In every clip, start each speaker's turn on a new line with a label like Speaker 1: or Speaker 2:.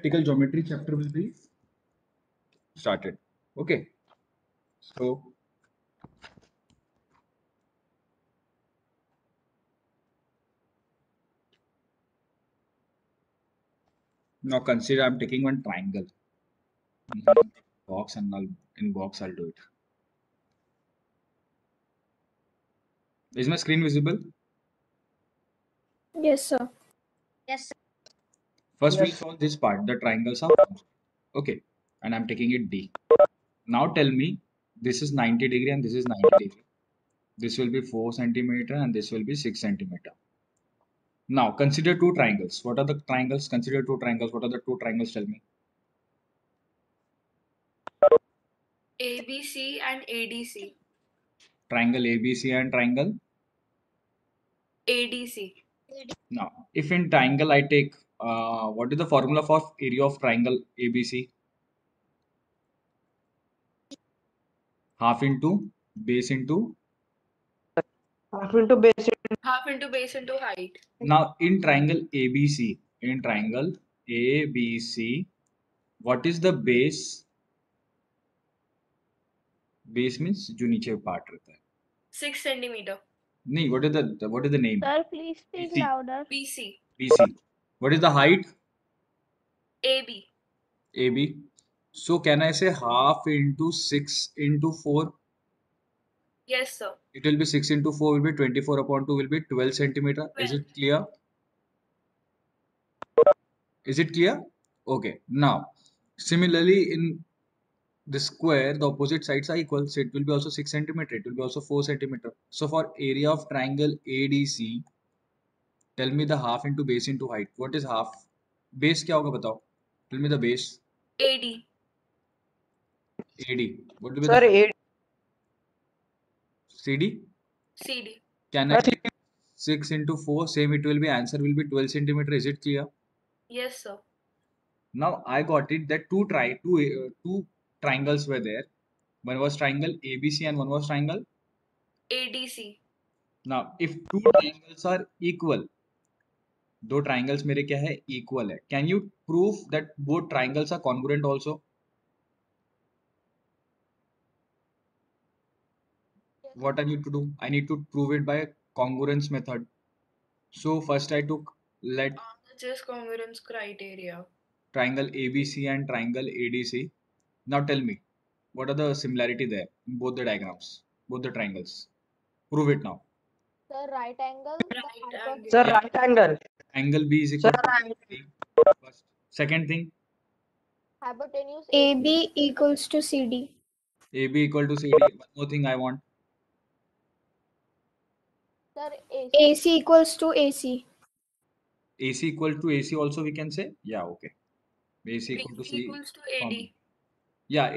Speaker 1: practical geometry chapter will be started. Okay, so now consider I'm taking one triangle. Box and in box I'll do it. Is my screen visible?
Speaker 2: Yes, sir.
Speaker 3: Yes, sir.
Speaker 1: First we'll
Speaker 4: Yes.
Speaker 1: solve this part, the triangles are okay, and I'm taking it D. Now tell me, this is 90 degree and this is 90 degree. This will be 4 centimeter and this will be 6 centimeter. Now consider two triangles. What are the triangles? Consider two triangles. What are the two triangles? Tell me.
Speaker 5: ABC and ADC.
Speaker 1: Triangle ABC and triangle.
Speaker 5: ADC.
Speaker 1: Now, if in triangle I take, what is the formula for area of triangle ABC? Half into base into.
Speaker 4: Half into base.
Speaker 5: Half into base into height.
Speaker 1: Now in triangle ABC, what is the base? Base means जो नीचे part रहता है.
Speaker 5: 6 centimeter.
Speaker 1: नहीं, what is the name?
Speaker 2: Sir, please speak
Speaker 1: BC.
Speaker 2: louder.
Speaker 5: BC.
Speaker 1: BC. What is the height?
Speaker 5: AB.
Speaker 1: AB. So can I say half into 6 into 4?
Speaker 5: Yes, sir.
Speaker 1: It will be 6 into 4 will be 24 upon 2 will be 12 centimeter. Is it clear? Is it clear? Okay. Now, similarly in the square, the opposite sides are equal. So it will be also 6 centimeter. It will be also 4 centimeter. So for area of triangle ADC, tell me the half into base into height. What is half? Base क्या होगा बताओ? Tell me the base.
Speaker 5: AD.
Speaker 1: AD. What will be
Speaker 4: Sir,
Speaker 1: the
Speaker 4: 8.
Speaker 1: CD?
Speaker 5: CD.
Speaker 1: Can I take 6 into 4? Same it will be answer will be 12 centimeter. Is it clear?
Speaker 5: Yes, sir.
Speaker 1: Now I got it that two triangles were there. One was triangle ABC and one was triangle.
Speaker 5: ADC.
Speaker 1: Now if two triangles are equal, दो triangles मेरे क्या है equal है. Can you prove that both triangles are congruent also? What I need to do? I need to prove it by congruence method. So first I took let
Speaker 5: Just congruence criteria.
Speaker 1: triangle ABC and triangle ADC. Now tell me, what are the similarity there in both the diagrams, both the triangles? Prove it now.
Speaker 2: Sir, right angle.
Speaker 5: Right angle.
Speaker 4: Sir,
Speaker 1: Yeah.
Speaker 4: right angle.
Speaker 1: Angle B is
Speaker 4: Sir,
Speaker 1: equal to
Speaker 4: right.
Speaker 1: B. First. Second thing,
Speaker 2: Hypotenuse AB equals to CD.
Speaker 1: AB equal to CD. One more thing I want.
Speaker 2: Sir, AC equals to AC.
Speaker 1: AC equal to AC also we can say. Yeah, okay. AC equal to
Speaker 5: BC
Speaker 1: C.
Speaker 5: equals to AD.
Speaker 1: Yeah,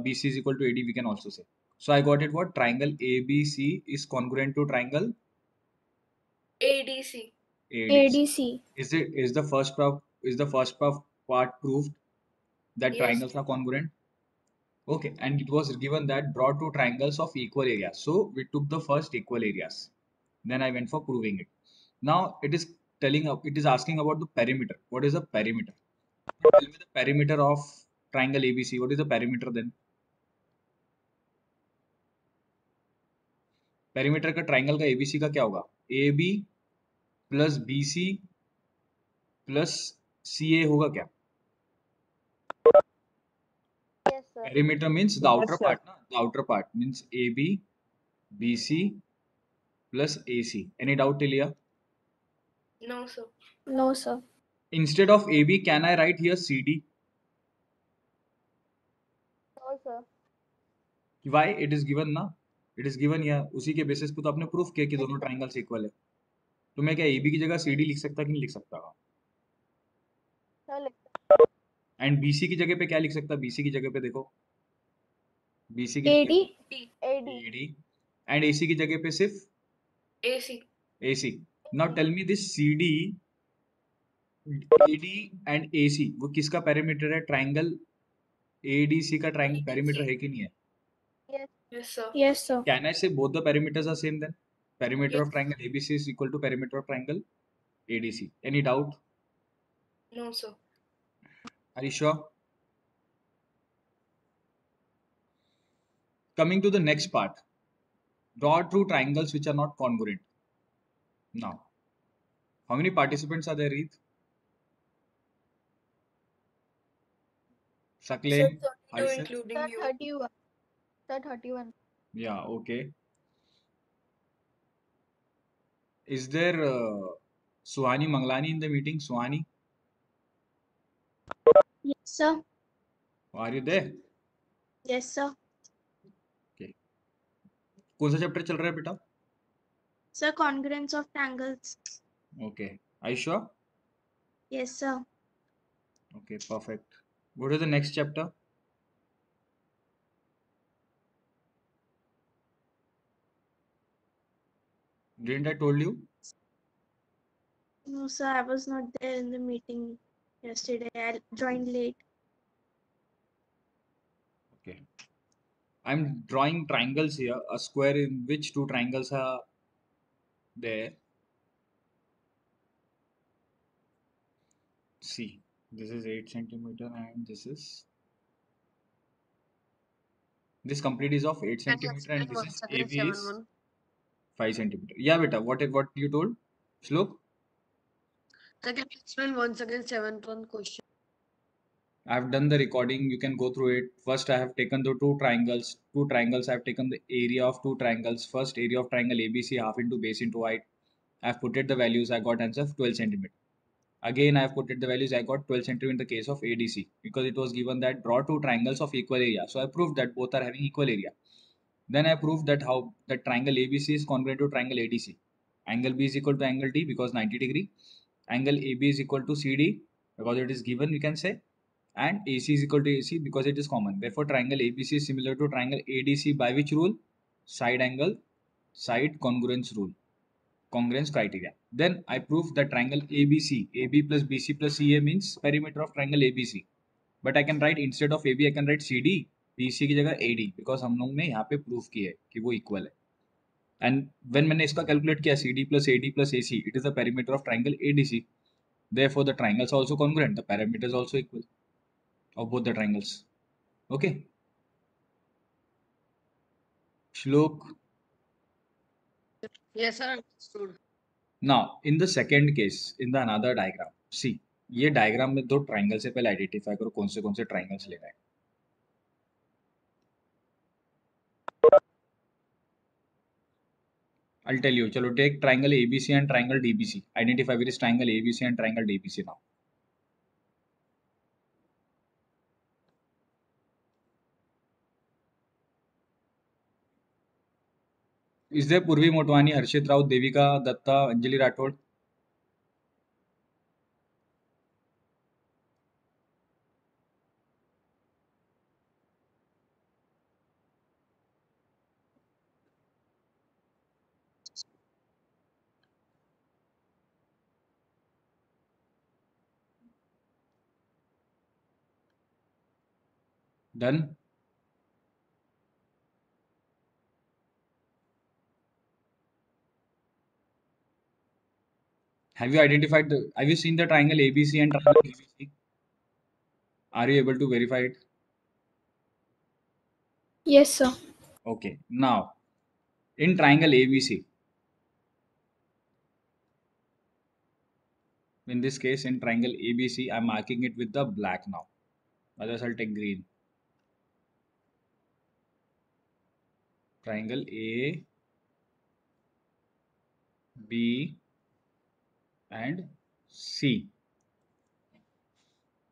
Speaker 1: BC is equal to AD we can also say. So I got it what? Triangle ABC is congruent to triangle
Speaker 5: ADC.
Speaker 2: ADC.
Speaker 1: Is the first part proved that
Speaker 5: Yes.
Speaker 1: triangles are congruent? Okay, and it was given that draw two triangles of equal area. So we took the first equal areas. Then I went for proving it. Now it is asking about the perimeter. What is the perimeter? Tell me the perimeter of triangle ABC. What is the perimeter then? Perimeter का triangle का ABC का क्या होगा? AB plus BC plus CA होगा क्या?
Speaker 2: Yes, sir.
Speaker 1: Perimeter means the
Speaker 4: Yes,
Speaker 1: outer
Speaker 4: sir.
Speaker 1: part, na? The outer part means AB, BC plus AC. Any doubt till here?
Speaker 5: No, sir.
Speaker 2: No, sir.
Speaker 1: Instead of AB, can I write here CD?
Speaker 2: No, sir.
Speaker 1: Why? It is given ना? It is given here. उसी के basis पे तो आपने proof किया कि दोनों triangles equal है. तो मैं क्या AB की जगह CD लिख सकता कि नहीं लिख सकता?
Speaker 2: Sir,
Speaker 1: And BC की जगह पे क्या लिख सकता? BC की जगह पे देखो. BC की
Speaker 2: AD.
Speaker 1: जगह
Speaker 2: AD.
Speaker 1: AD. And AC की जगह पे सिर्फ
Speaker 5: AC.
Speaker 1: AC. Now tell me this CD, AD and AC वो किसका पैरामीटर है? ट्राइंगल ADC का ट्राइंगल पैरामीटर है कि नहीं है?
Speaker 2: Yes.
Speaker 5: Yes, sir.
Speaker 2: Yes, sir.
Speaker 1: Can I say both the parameters are same then? Perimeter
Speaker 5: Yes.
Speaker 1: of triangle ABC is equal to perimeter of triangle ADC. Any doubt?
Speaker 5: No, sir.
Speaker 1: Are you sure? Coming to the next part. Draw true triangles which are not congruent. Now, how many participants are there, Reed?
Speaker 5: Sir,
Speaker 1: Sakle,
Speaker 5: 32
Speaker 1: Aisha?
Speaker 5: including
Speaker 2: Sir,
Speaker 5: you.
Speaker 2: 31. Sir, 31.
Speaker 1: Yeah, okay. Is there Suhani Manglani in the meeting? Suhani,
Speaker 2: Yes, sir.
Speaker 1: are you there?
Speaker 2: Yes, sir.
Speaker 1: Okay. कौन सा chapter चल रहा है बेटा?
Speaker 2: Sir, congruence of triangles.
Speaker 1: Okay. Are you sure?
Speaker 2: Yes, sir.
Speaker 1: Okay, perfect. Go to the next chapter. Didn't I told you?
Speaker 2: No, sir, I was not there in the meeting yesterday. I joined late.
Speaker 1: Okay. I'm drawing triangles here. A square in which two triangles are there. See, this is 8 centimeter and this complete is of 8
Speaker 4: Can you
Speaker 1: centimeter and
Speaker 4: explain
Speaker 1: this
Speaker 4: once
Speaker 1: is
Speaker 4: again
Speaker 1: AB is
Speaker 4: 7-1?
Speaker 1: 5 centimeter. Yeah, beta. What you told? Shlok?
Speaker 4: Sir, can you explain once again 7th question?
Speaker 1: I have done the recording. You can go through it. First, I have taken the two triangles. Two triangles. I have taken the area of two triangles. First, area of triangle ABC half into base into height. I have put it the values. I got answer of 12 centimeter. Again, I have put it the values. I got 12 centimeter in the case of ADC because it was given that draw two triangles of equal area. So I proved that both are having equal area. Then I proved that how the triangle ABC is congruent to triangle ADC. Angle B is equal to angle D because 90 degree. Angle AB is equal to CD because it is given, we can say. And AC is equal to AC because it is common. Therefore, triangle ABC is similar to triangle ADC by which rule? Side angle, side congruence rule. Congruence criteria. Then I proved that triangle ABC, AB plus BC plus CA means perimeter of triangle ABC. But I can write instead of AB, I can write CD, BC की जगह AD because हम लोग ने यहाँ पे proof किया है कि वो इक्वल है. And when मैंने इसका कैलकुलेट किया CD plus AD plus AC, it is the perimeter of triangle ADC. Therefore, the triangles are also congruent. The perimeter is also equal of both the triangles. Okay. Shlok.
Speaker 4: Yes, sir. Understood.
Speaker 1: Now, in the second case, in the another diagram, see, ये diagram में दो triangle से पहले identify करो कौन से triangles लेना है. I'll tell you. चलो take triangle ABC and triangle DBC. Identify which is triangle ABC and triangle DBC now. Is there Purvi Motwani, Harshit Raut, Devika Datta, Anjali Rathod? Done. Have you seen the triangle ABC and triangle DBC? Are you able to verify it?
Speaker 2: Yes, sir.
Speaker 1: Okay. Now, in triangle ABC, in this case, in triangle ABC, I'm marking it with the black now. Others I'll take green. Triangle A, B, and C.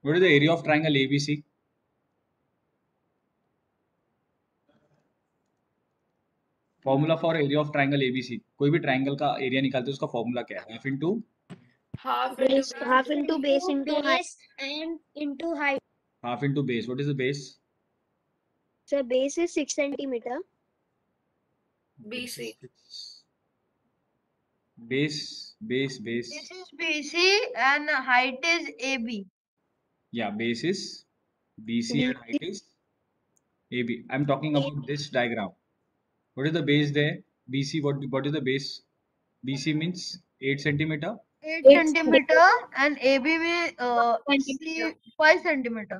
Speaker 1: What is the area of triangle ABC? Formula for area of triangle ABC. कोई भी triangle का area निकालते हैं उसका formula क्या है? Half into
Speaker 5: Half
Speaker 2: Base,
Speaker 5: into
Speaker 2: half into base into height.
Speaker 3: and into height.
Speaker 1: Half into base. What is the base?
Speaker 2: Sir, base is 6 centimeter.
Speaker 5: BC.
Speaker 1: Base.
Speaker 3: This is BC and height is AB.
Speaker 1: Yeah, base is BC and height is AB. I'm talking about this diagram. What is the base there? BC, what is the base? BC means 8 centimeter.
Speaker 3: 8
Speaker 2: 8
Speaker 3: centimeter and AB में
Speaker 2: centimeter.
Speaker 3: 5 centimeter.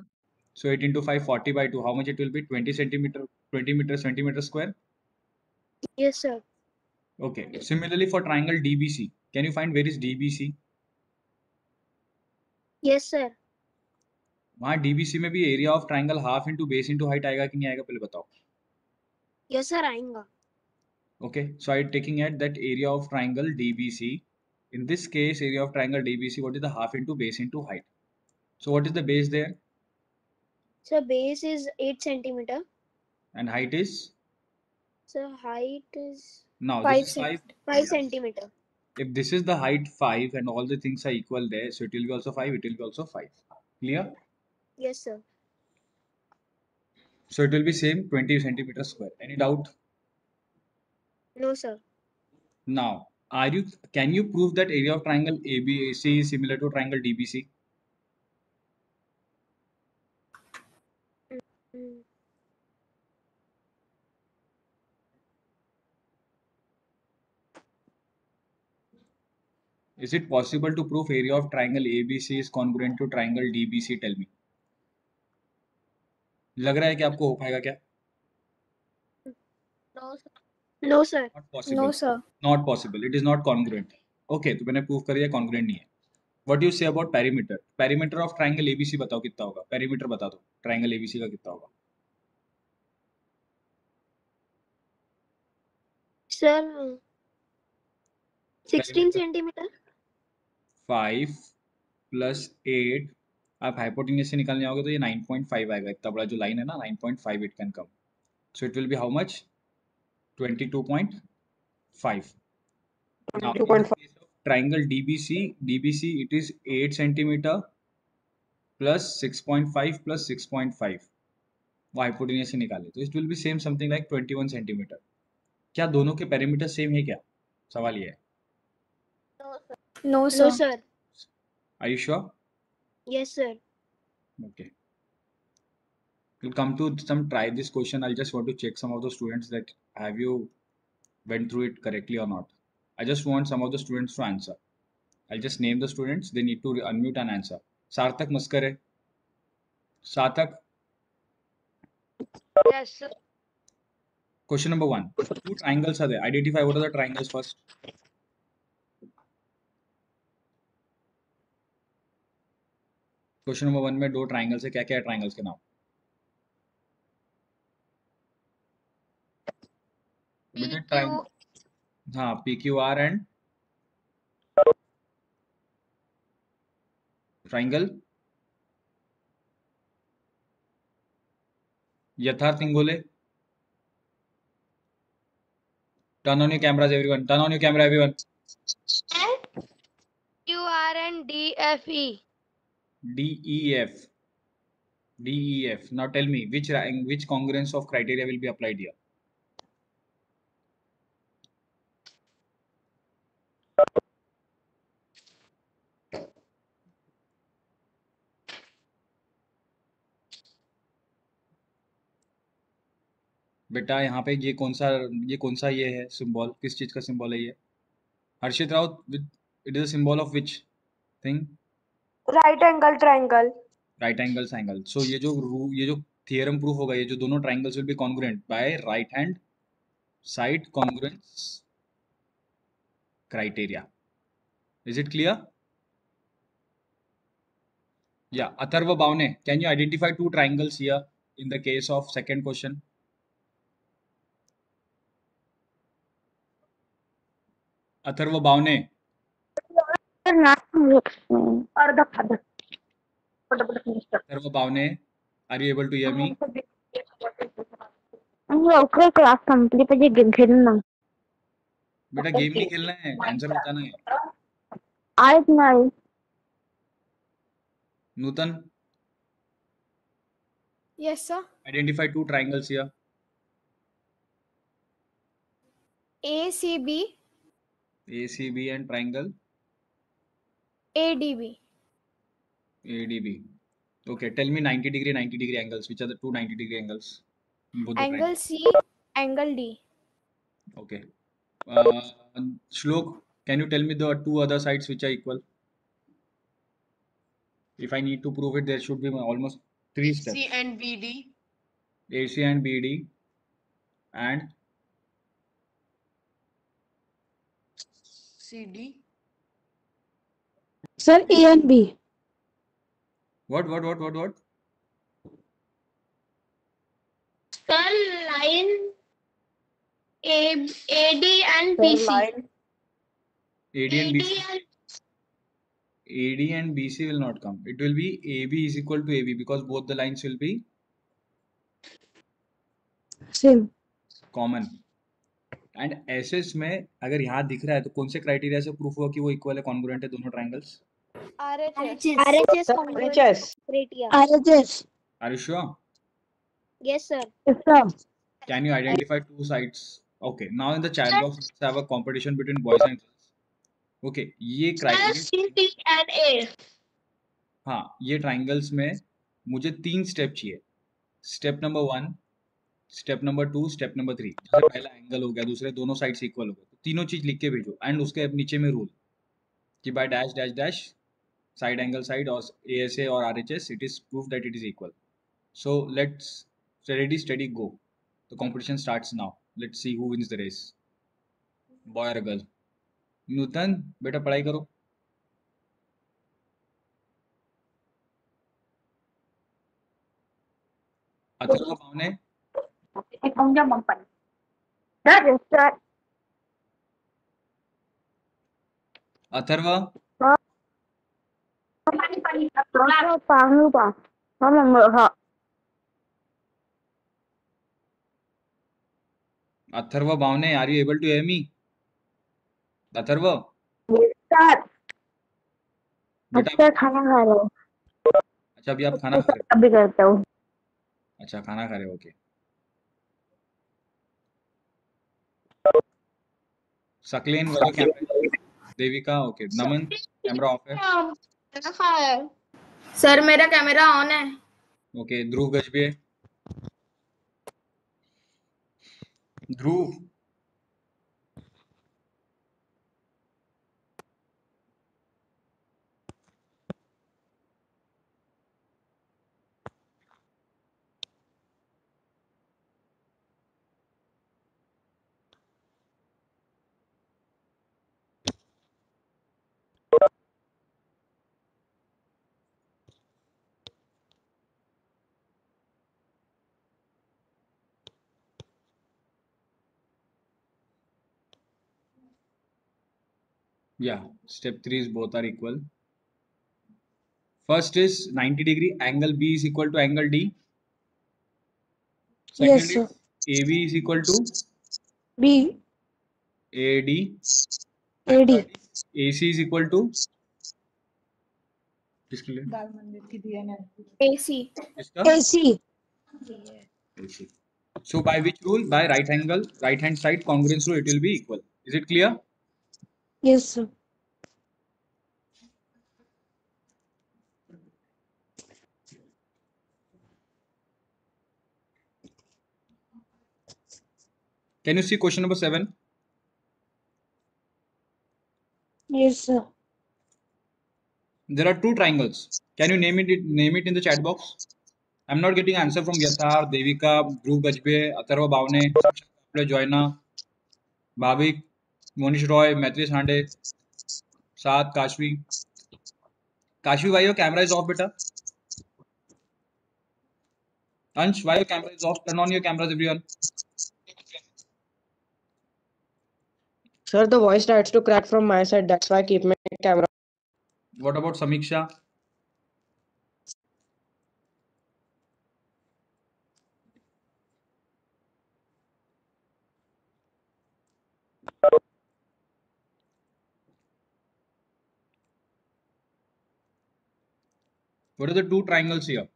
Speaker 1: So 8 into 5, 40 by 2. How much it will be? 20 centimeter, 20 meter centimeter square.
Speaker 2: Yes, sir.
Speaker 1: Okay. Similarly for triangle DBC, can you find where is DBC?
Speaker 2: Yes, sir.
Speaker 1: वहाँ DBC में भी area of triangle half into base into height आएगा कि नहीं आएगा पहले बताओ.
Speaker 2: Yes, sir. आएगा.
Speaker 1: Okay, so I'm taking at that area of triangle DBC. In this case, area of triangle DBC, what is the half into base into height? So what is the base there
Speaker 2: So base is 8 centimeter.
Speaker 1: and height is?
Speaker 2: So height is
Speaker 1: Now
Speaker 2: 5
Speaker 1: this is 5.
Speaker 2: 5 centimeter.
Speaker 1: If this is the height 5 and all the things are equal there, so it will be also 5, it will be also 5. Clear?
Speaker 2: Yes, sir.
Speaker 1: So it will be same 20 centimeter square. Any doubt?
Speaker 2: No, sir.
Speaker 1: Now, can you prove that area of triangle ABC is similar to triangle DBC?
Speaker 2: Mm.
Speaker 1: Is it possible to prove area of triangle ABC is congruent to triangle DBC? Tell me. लग रहा है कि आपको हो पाएगा क्या?
Speaker 3: No, sir.
Speaker 2: No, sir.
Speaker 1: Not possible.
Speaker 2: sir.
Speaker 1: Not possible. It is not congruent. Okay, तो मैंने प्रूव कर दिया congruent नहीं है. What do you say about perimeter? Perimeter of triangle ABC बताओ कितना होगा? Perimeter बता दो. Triangle ABC का कितना होगा?
Speaker 2: Sir, 16
Speaker 1: Perimeter
Speaker 2: centimeter.
Speaker 1: 5 plus 8. आप hypotenuse से निकालने आओगे तो ये 9.5 आएगा. इतना बड़ा जो line है ना 9.5 it can come. So it will be how much? 22.5. Now, in the case of triangle DBC it is 8 centimeter plus 6.5 plus 6.5. वो हाइपोटेन्यूज से निकाले तो it will be same something like 21 centimetre. क्या दोनों के पेरीमीटर सेम है क्या? सवाल ये है.
Speaker 2: No,
Speaker 6: No,
Speaker 2: sir.
Speaker 6: sir.
Speaker 1: Are you sure?
Speaker 2: Yes, sir.
Speaker 1: Okay. We'll come to some try this question. I'll just want to check some of the students that have you went through it correctly or not. I just want some of the students to answer. I'll just name the students. They need to unmute and answer. Sarthak Maskare. Sarthak.
Speaker 3: Yes, sir.
Speaker 1: Question number 1. Two triangles are there. Identify what are the triangles first. Question number 1 में दो triangles है. क्या क्या है triangles के नाम? बेटा triangle हाँ PQR एंड ट्राइंगल यथार्थ Ingole. Turn on your cameras, everyone. Turn on your camera, everyone.
Speaker 6: QR and DFE.
Speaker 1: DEF. DEF. Now tell me which congruence of criteria will be applied here? बेटा यहाँ पे ये कौन सा ये है सिंबल? किस चीज का सिंबल है ये? Harshit Raut, it is a symbol of which thing?
Speaker 7: Right angle triangle.
Speaker 1: Right angles angle. So ये जो थियरम प्रूफ होगा, ये जो दोनों triangles will be congruent by right hand side congruence criteria. Is it clear? Yeah. Atharva Bhavne, can you identify two triangles here in the case of second question? Atharva Bhavne. Atharva Bhavne, are you able to hear me?
Speaker 7: Class complete है game खेलना.
Speaker 1: बेटा game नहीं खेलना है, answer बताना है.
Speaker 7: आज नहीं.
Speaker 1: Nutan,
Speaker 6: Yes, sir.
Speaker 1: identify two triangles here.
Speaker 6: ACB,
Speaker 1: ACB and triangle
Speaker 6: ADB.
Speaker 1: ADB. Okay, tell me 90 degree angles. Which are the two 90-degree angles? in both the
Speaker 6: Angle
Speaker 1: triangles?
Speaker 6: C, angle D.
Speaker 1: Okay. Shlok, Can you tell me the two other sides which are equal? If I need to prove it, there should be almost 3
Speaker 4: C
Speaker 1: steps.
Speaker 4: and BD.
Speaker 1: AC and BD and
Speaker 4: CD.
Speaker 7: Sir, A and B.
Speaker 1: what?
Speaker 6: Sir, line AD and
Speaker 7: Sir,
Speaker 6: BC.
Speaker 7: line.
Speaker 1: AD and BC.
Speaker 6: AD and
Speaker 1: AD and BC will not come. It will be AB is equal to AB because both the lines will be
Speaker 7: Same.
Speaker 1: Common. And SS में अगर यहाँ दिख रहा है तो कौन से criteria से प्रूफ हुआ कि वो इक्वल है, कॉन्ग्रुएंट है दोनों triangles?
Speaker 6: RHS
Speaker 7: RHS.
Speaker 6: criteria.
Speaker 7: RHS.
Speaker 1: Are you sure?
Speaker 6: Yes, sir.
Speaker 7: Yes, sir.
Speaker 1: Can you identify two sides? Okay, now in the chat box let's have a competition between boys and girls. Okay, ये criteria,
Speaker 6: CD and A.
Speaker 1: हाँ ये triangles में मुझे 3 step चाहिए. Step number 1, step number 2, step number 3. जैसे पहला angle हो गया, दूसरे दोनों साइड्स इक्वल हो गए, तो तीनों चीज लिख के भेजो. एंड उसके नीचे में रूल कि by dash dash dash side angle side or ASA or RHS, it is proof that it is equal. So let's ready steady go. The competition starts now. Let's see who wins the race. Boy or girl? नूतन बेटा पढ़ाई करो. Atharva भावने.
Speaker 7: Yes, sir.
Speaker 1: Atharva. Atharva भावने, are you able to hear me? Atharva
Speaker 7: Sir.
Speaker 1: बेटा.
Speaker 7: अच्छा खाना खा रहे हो?
Speaker 1: अच्छा अभी आप खाना खा रहे
Speaker 7: अभी करता हूँ.
Speaker 1: हो? अच्छा खाना खा रहे हो, ओके. सकलेन वाला कैमरा. देविका ओके. नमन कैमरा ऑफ है.
Speaker 5: सर मेरा कैमरा ऑन है.
Speaker 1: ओके. ध्रुव गजबे. ध्रुव. Yeah, step 3 is both are equal. First is 90 degree, angle B is equal to angle D. Second
Speaker 7: Yes, sir.
Speaker 1: is AB is equal to
Speaker 7: B.
Speaker 1: AD.
Speaker 7: AD.
Speaker 1: Third is AC is equal to किसके लिए?
Speaker 6: AC.
Speaker 1: इसका?
Speaker 7: AC.
Speaker 1: AC. So by which rule? By right hand side congruence rule, it will be equal. Is it clear?
Speaker 7: Yes, sir.
Speaker 1: Can you see question number 7?
Speaker 7: Yes, sir.
Speaker 1: There are two triangles. Can you name it in the chat box? I'm not getting answer from Yathar, Devika, Dhruv Gajbe, Atharva Bhavne, Joyna, Bhavik, Monish Roy, Maitri Sande, Saad, Kashvi. Kashvi, why your camera is off, beta? Ansh, why your camera is off? Turn on your cameras, everyone.
Speaker 8: Sir, the voice starts to crack from my side. That's why I keep my camera.
Speaker 1: What about Samiksha? What are the two triangles here?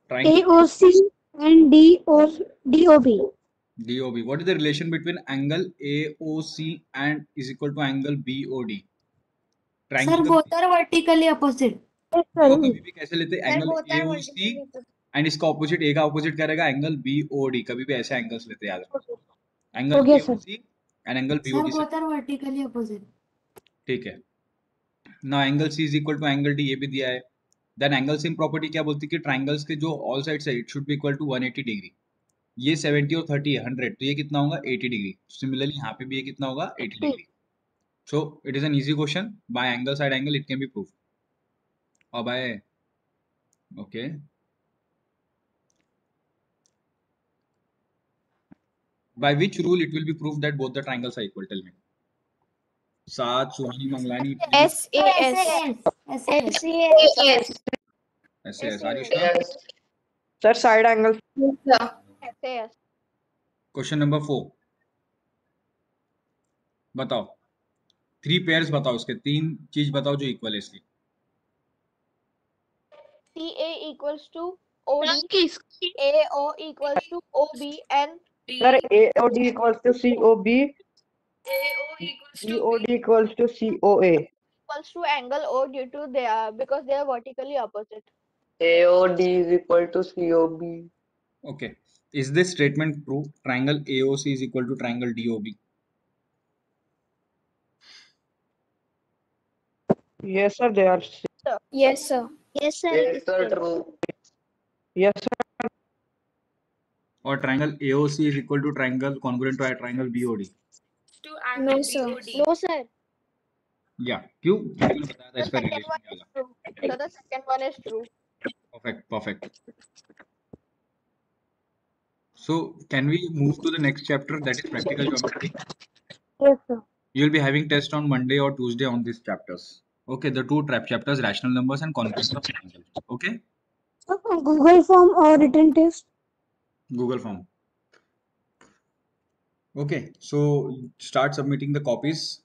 Speaker 1: Triangle
Speaker 7: AOC and DOB.
Speaker 1: DOB. What is the relation between angle AOC and is equal to angle BOD? Triangle
Speaker 9: both are vertically opposite.
Speaker 7: Yes,
Speaker 1: को
Speaker 7: sir.
Speaker 1: कभी भी कैसे लेते हैं? Angle AOC and इसका opposite A का opposite करेगा angle BOD. कभी भी ऐसे एंगल्स लेते हैं, याद रखो. Angle
Speaker 7: Okay, sir.
Speaker 1: AOC and angle
Speaker 9: Sir,
Speaker 1: BOD
Speaker 9: both are vertically opposite.
Speaker 1: ठीक है. Now angle C is equal to angle D, ये भी दिया है. Then angle same property क्या बोलती है कि triangles के जो all sides है it should be equal to 180 degree. ये 70 और 30 है 100, तो ये कितना होगा 80 डिग्री. Similarly यहाँ पे भी ये कितना होगा 80 degree. So it is an easy question. By angle side angle it can be proved. Or by okay. By which rule it will be proved that both the triangles are equal? Tell me. Saad, Suhani, Manglani.
Speaker 5: SAS.
Speaker 9: SAS.
Speaker 6: SAS.
Speaker 1: SAS. Are you sure?
Speaker 8: Sir, side angle.
Speaker 6: SAS.
Speaker 1: Question number 4. बताओ. 3 pairs बताओ उसके 3 चीज बताओ जो equal है इसकी.
Speaker 6: CA equals to OD. AO equals to OB and
Speaker 8: Sir, AOD equals to COB.
Speaker 4: AO equals to
Speaker 8: EOD equals to COA.
Speaker 6: equals to angle O due to they are because they are vertically opposite.
Speaker 8: AOD is equal to COB.
Speaker 1: Okay. Is this statement true? Triangle AOC is equal to triangle DOB.
Speaker 8: Yes, sir, they are.
Speaker 5: Yes, sir.
Speaker 6: Yes, sir.
Speaker 8: Yes, sir, true. Yes, sir.
Speaker 1: Or triangle AOC is equal to triangle congruent to a triangle BOD.
Speaker 4: to angle
Speaker 5: No, sir.
Speaker 4: BOD.
Speaker 6: No, sir.
Speaker 1: Yeah. क्यों? मैंने बताया था
Speaker 6: The
Speaker 1: इसका
Speaker 6: second
Speaker 1: relation
Speaker 6: one
Speaker 1: क्या
Speaker 6: is
Speaker 1: होगा.
Speaker 6: true. So the second one is true.
Speaker 1: Perfect. So can we move to the next chapter, that is practical geometry?
Speaker 7: Yes, sir.
Speaker 1: You'll be having test on Monday or Tuesday on these chapters. Okay, the two trap chapters, rational numbers and congruence of triangles. Okay,
Speaker 7: So, Google form or written test?
Speaker 1: Google form. Okay, so start submitting the copies.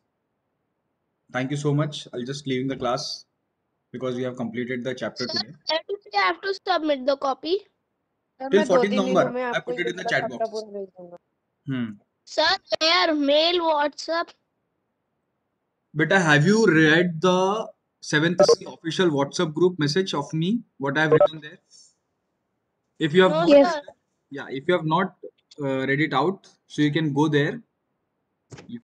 Speaker 1: Thank you so much. I'll just leaving the class because we have completed the chapter today.
Speaker 6: I have to submit the copy.
Speaker 8: Sir,
Speaker 1: Till
Speaker 8: मैं
Speaker 1: 14
Speaker 8: 2-3
Speaker 1: November.
Speaker 8: दिनों में
Speaker 1: I
Speaker 8: आपको
Speaker 1: put it
Speaker 8: ये
Speaker 1: in the
Speaker 8: पूरा
Speaker 1: chat
Speaker 8: chapter
Speaker 1: box.
Speaker 8: पूरा भेज दूंगा.
Speaker 6: Sir, where? Mail, WhatsApp.
Speaker 1: Beta, have you read the 7th C official WhatsApp group message of me? What I have written there? If you have
Speaker 6: No,
Speaker 1: not,
Speaker 7: Yes.
Speaker 6: sir.
Speaker 1: yeah, if you have not read it out, so you can go there. You